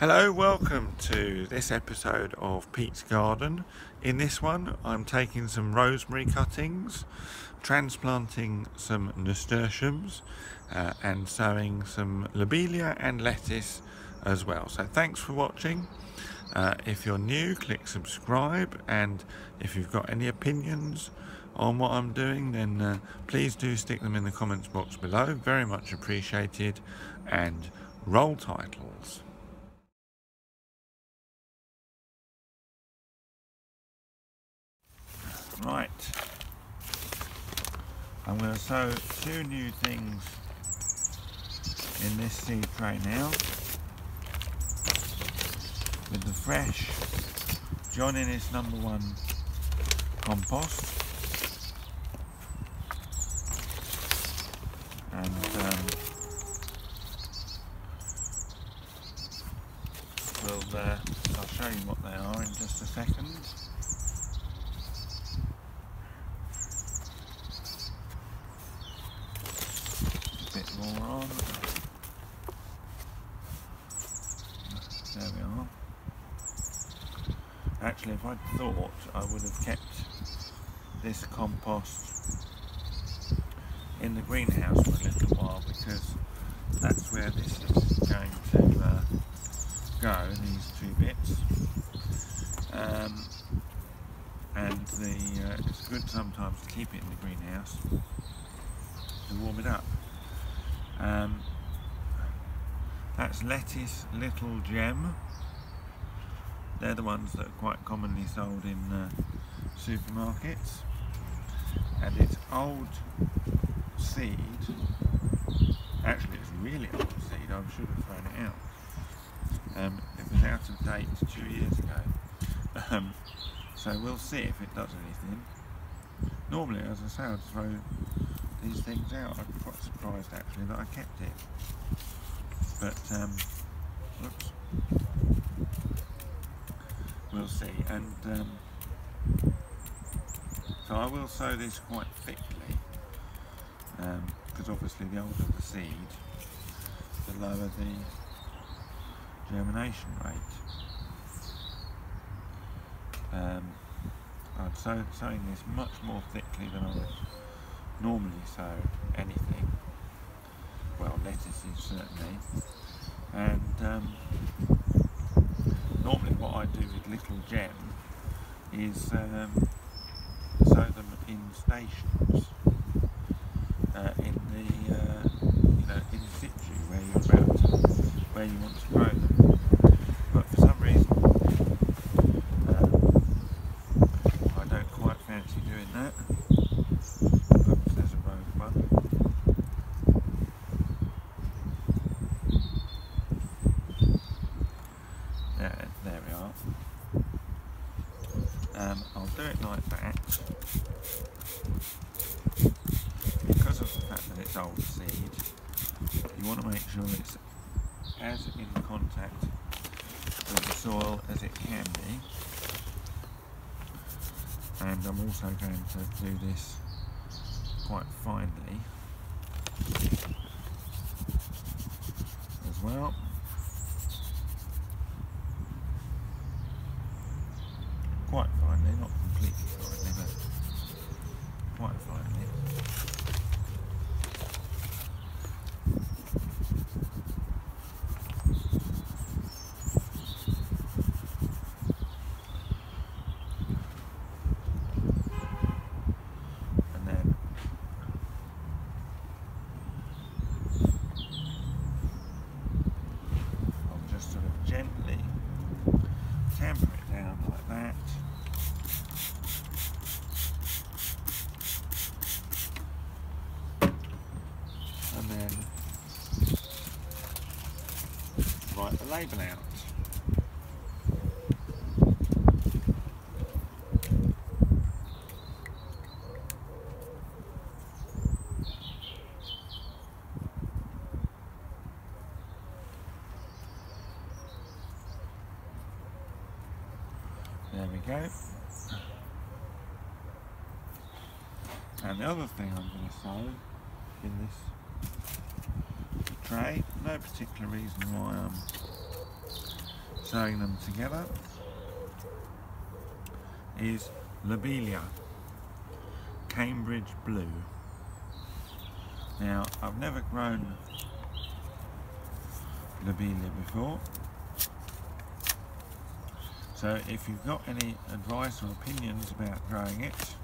Hello, welcome to this episode of Pete's Garden. In this one I'm taking some rosemary cuttings, transplanting some nasturtiums and sowing some lobelia and lettuce as well. So thanks for watching. If you're new, click subscribe, and if you've got any opinions on what I'm doing, then please do stick them in the comments box below. Very much appreciated. And roll titles. Right, I'm going to sow two new things in this seed tray now with the fresh John Innes #1 compost, and I'll show you what they are in just a second. More on. There we are. Actually, if I'd thought, I would have kept this compost in the greenhouse for a little while, because that's where this is going to go, these two bits. And it's good sometimes to keep it in the greenhouse to warm it up. That's lettuce little gem. They're the ones that are quite commonly sold in supermarkets, and it's old seed. Actually, it's really old seed. I should have thrown it out. It was out of date 2 years ago, so we'll see if it does anything. Normally, as I say, I'd throw these things out. I'm quite surprised actually that I kept it, but whoops, we'll see. And so I will sow this quite thickly, because obviously the older the seed, the lower the germination rate. I'm sowing this much more thickly than I would normally sow anything. Well, lettuces certainly. And normally what I do with little gem is sow them in stations, in the in situ, where you want to grow them. But for some reason I don't quite fancy doing that. Oops, there's a rogue one. There we are. I'll do it like that because of the fact that it's old seed. You want to make sure it's as in contact with the soil as it can be. And I'm also going to do this quite finely as well. Quite finely, not completely finely, but quite finely. And then I'll just sort of gently tamper it down like that. And then write the label out. There we go. And the other thing I'm going to sow in this tray, no particular reason why I'm sowing them together is Lobelia, Cambridge Blue. Now, I've never grown Lobelia before, so if you've got any advice or opinions about growing it,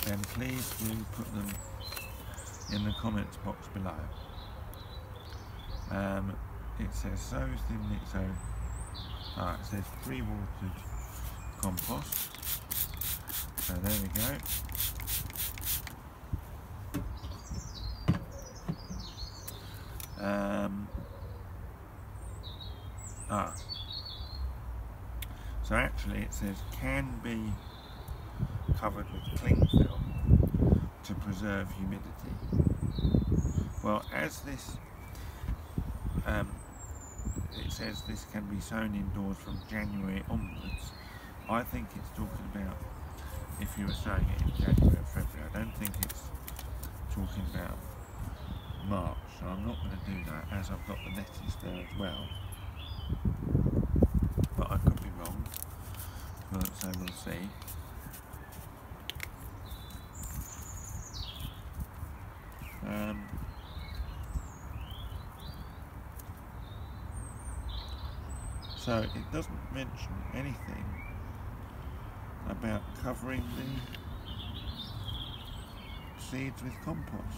then please do put them in the comments box below. It says sow thinly, so it says pre-watered compost. So there we go. So actually it says can be covered with cling film to preserve humidity. Well, as this it says this can be sown indoors from January onwards, I think it's talking about if you were sowing it in January or February. I don't think it's talking about March, so I'm not going to do that, as I've got the lettuce there as well. But I could be wrong, so we'll see. So it doesn't mention anything about covering the seeds with compost.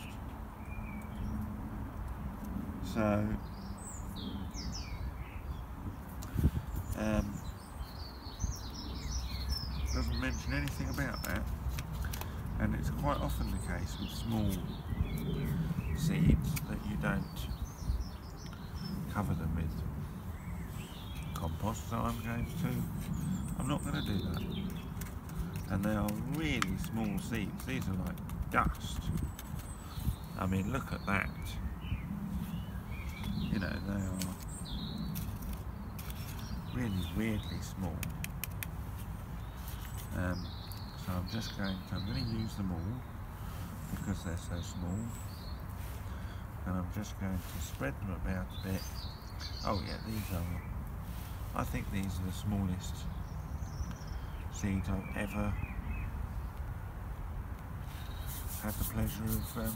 So doesn't mention anything about that, and it's quite often the case with small seeds that you don't cover them with compost, so I'm not going to do that. And they are really small seeds. These are like dust. I mean, look at that. You know, they are really weirdly small. So I'm going to use them all because they're so small, and I'm just going to spread them about a bit. Oh yeah, I think these are the smallest seeds I've ever had the pleasure of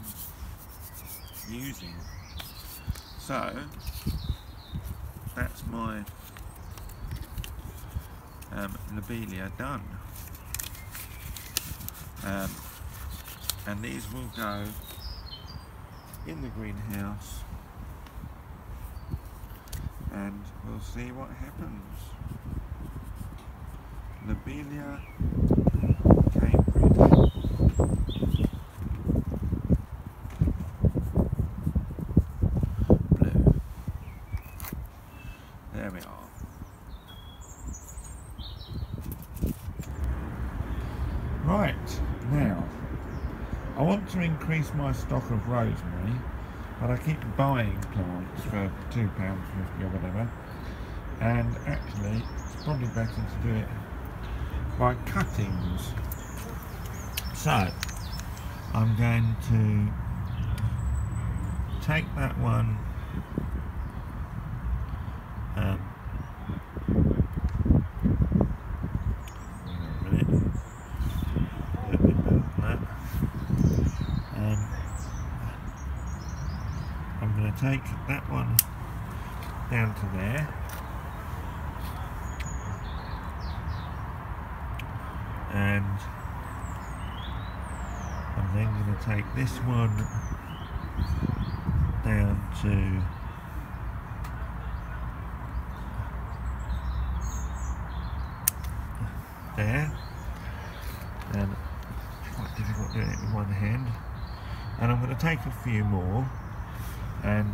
using. So that's my Lobelia done, and these will go in the greenhouse, and we'll see what happens. Lobelia, Cambridge Blue. There we are. Right, now I want to increase my stock of rosemary, but I keep buying plants for £2.50 or whatever, and actually it's probably better to do it by cuttings. So I'm going to take that one I'm going to take that one down to there, and I'm then going to take this one down to there, and it's quite difficult doing it with one hand, and I'm going to take a few more, and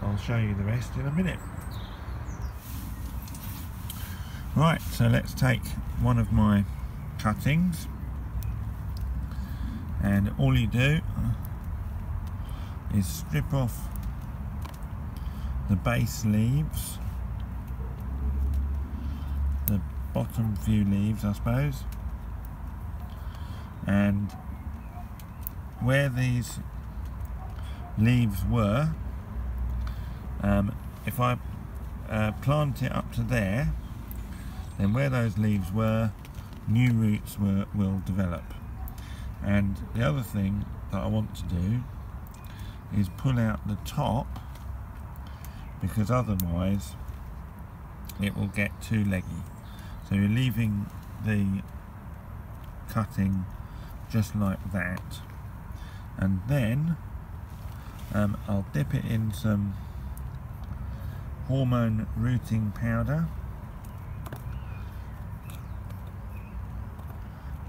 I'll show you the rest in a minute. Right, so let's take one of my cuttings, and all you do is strip off the base leaves, the bottom few leaves I suppose, and where these leaves were, if I plant it up to there, then where those leaves were, new roots will develop. And the other thing that I want to do is pull out the top, because otherwise it will get too leggy. So you're leaving the cutting just like that, and then I'll dip it in some hormone rooting powder.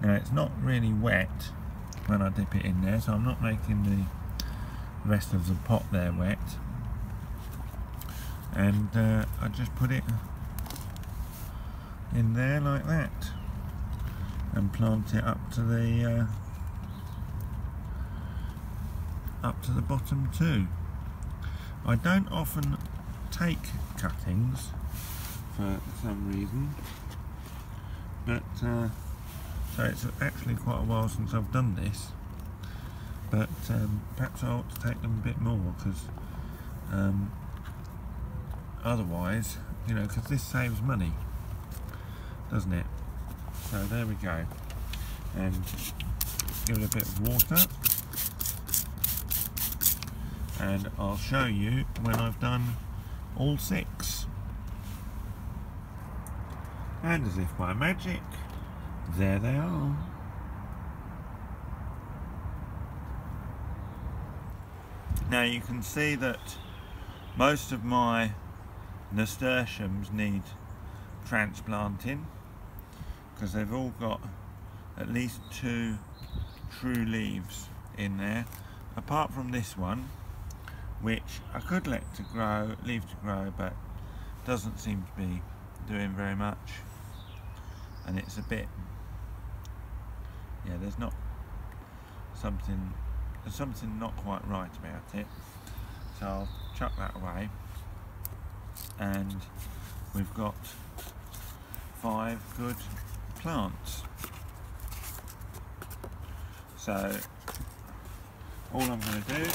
Now it's not really wet when I dip it in there, so I'm not making the rest of the pot there wet, and I just put it in there like that and plant it up to the bottom too. I don't often take cuttings for some reason, but so it's actually quite a while since I've done this, but perhaps I ought to take them a bit more, because otherwise, you know, because this saves money, doesn't it? So there we go, and give it a bit of water, and I'll show you when I've done all 6. And as if by magic, there they are. Now you can see that most of my nasturtiums need transplanting, because they've all got at least 2 true leaves in there, apart from this one, which I could leave to grow, but doesn't seem to be doing very much, and it's a bit, yeah, there's something not quite right about it, so I'll chuck that away, and we've got 5 good plants. So all I'm going to do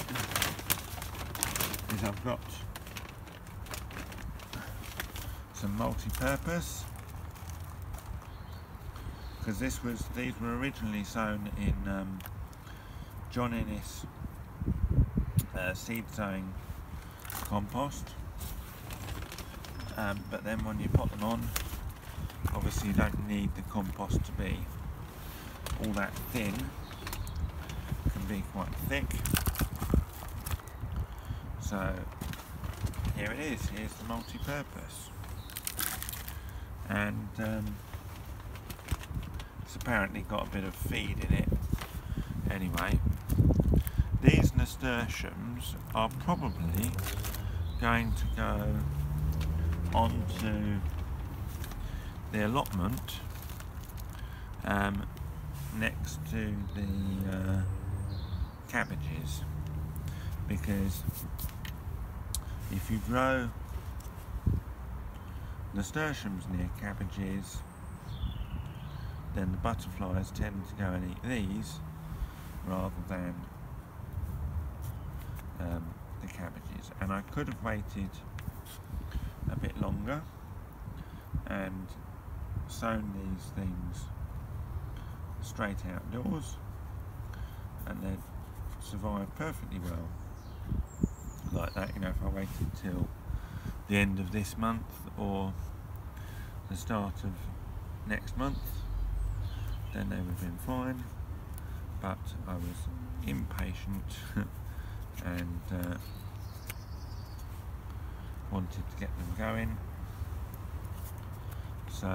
is I've got some multi-purpose, because these were originally sown in John Innes seed sowing compost, but then when you put them on, obviously you don't need the compost to be all that thin. It can be quite thick. So here it is, here's the multi-purpose, and it's apparently got a bit of feed in it. Anyway, these nasturtiums are probably going to go onto the allotment next to the cabbages, because if you grow nasturtiums near cabbages, then the butterflies tend to go and eat these rather than the cabbages. And I could have waited a bit longer and sown these things straight outdoors, and they'd survive perfectly well like that. You know, if I waited till the end of this month or the start of next month, then they would have been fine, but I was impatient and wanted to get them going, so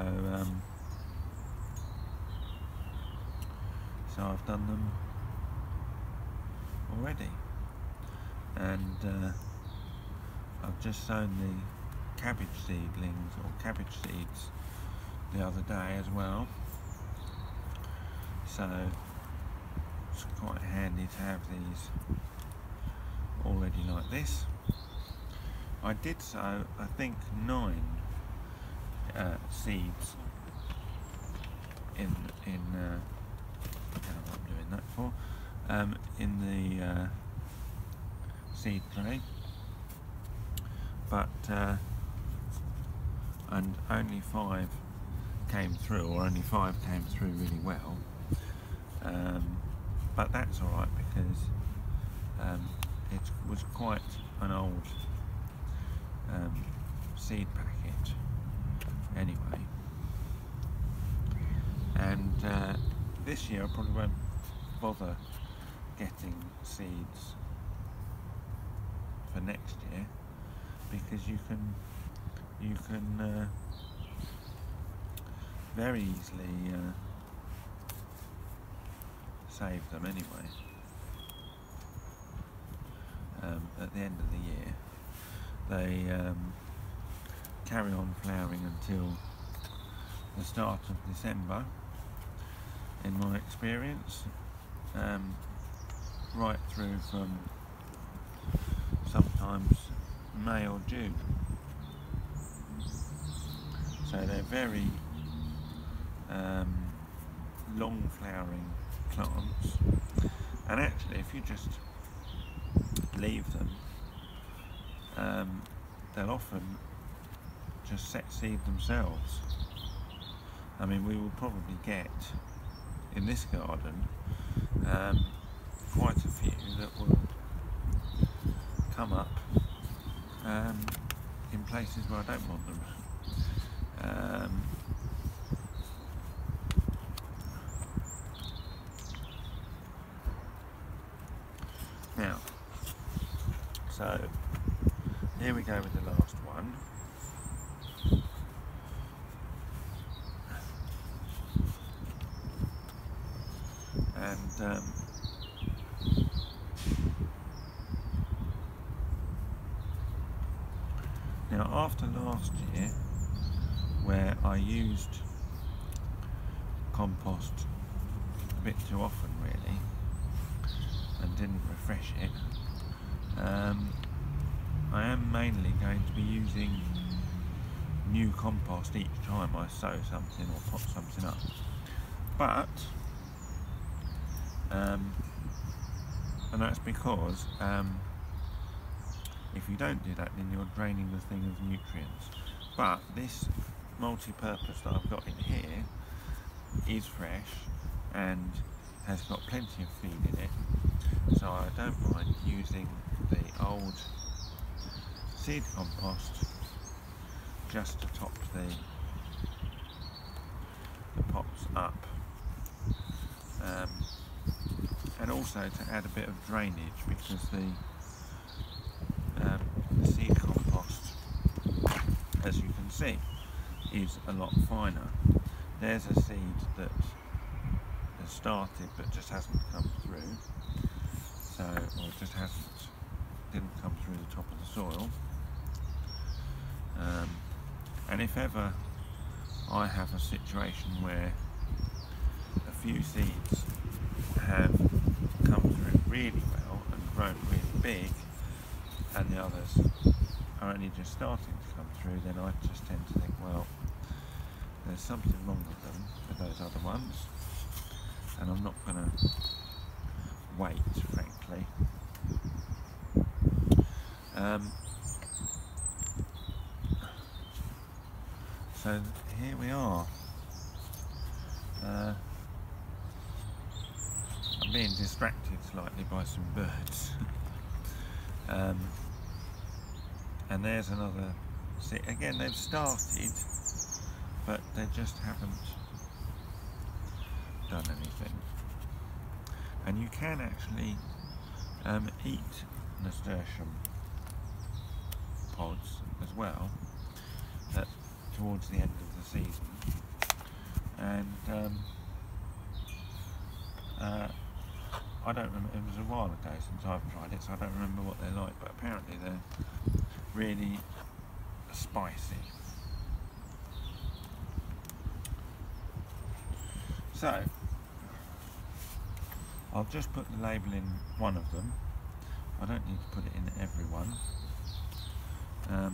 I've done them already, and I've just sown the cabbage seedlings or cabbage seeds the other day as well, so it's quite handy to have these already like this. I did sow, I think, 9 seeds in I don't know what I'm doing that for, in the seed tray, but and only 5 came through, or only 5 came through really well. But that's alright, because it was quite an old seed packet anyway. And this year I probably won't bother getting seeds for next year, because you can very easily save them anyway at the end of the year. They carry on flowering until the start of December, in my experience, right through from sometimes May or June. So they're very long flowering plants, and actually if you just leave them, they'll often just set seed themselves. I mean, we will probably get in this garden quite a few that will come up in places where I don't want them. Now, so here we go with the last one. And now, after last year, where I used compost a bit too often really and didn't refresh it, I am mainly going to be using new compost each time I sow something or pop something up. But and that's because if you don't do that, then you're draining the thing of nutrients. But this multi-purpose that I've got in here is fresh and has got plenty of feed in it, so I don't mind using the old seed compost just to top the pots up, and also to add a bit of drainage, because the seed compost, as you can see, is a lot finer. There's a seed that has started but just hasn't come through, so, or just didn't come through the top of the soil. And if ever I have a situation where a few seeds have come through really well and grown really big, and the others are only just starting to come through, then I just tend to think, well, there's something wrong with them, with those other ones, and I'm not going to wait, frankly. So here we are. I'm being distracted slightly by some birds. And there's another. See, again, they've started, but they just haven't done anything. And you can actually eat nasturtium pods as well towards the end of the season. And I don't remember, it was a while ago since I've tried it, so I don't remember what they're like, but apparently they're really spicy. So I'll just put the label in one of them. I don't need to put it in every one. I'll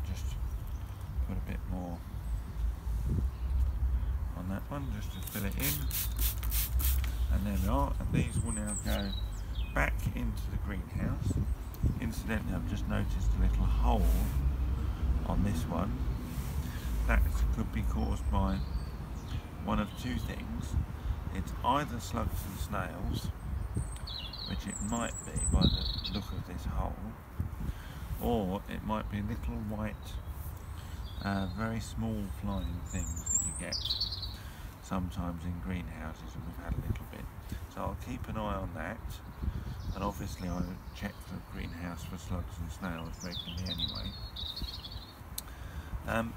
just put a bit more on that one just to fill it in, and there we are. And these will now go back into the greenhouse. Incidentally, I've just noticed a little hole on this one. That could be caused by one of two things. It's either slugs and snails, which it might be by the look of this hole, or it might be little white, very small flying things that you get sometimes in greenhouses, and we've had a little bit. So I'll keep an eye on that, and obviously I check the greenhouse for slugs and snails regularly anyway.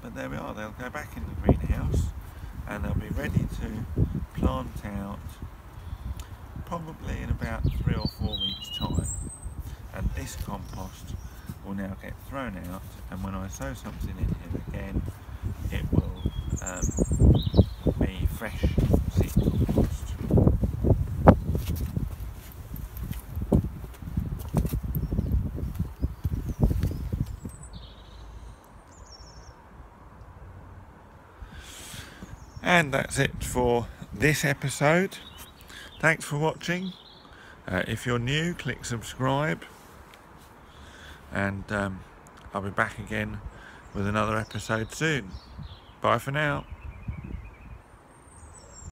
But there we are, they'll go back in the greenhouse and they'll be ready to plant out probably in about 3 or 4 weeks time, and this compost will now get thrown out, and when I sow something in here again it will be fresh seed compost. And that's it for this episode. Thanks for watching. If you're new, click subscribe, and I'll be back again with another episode soon. Bye for now.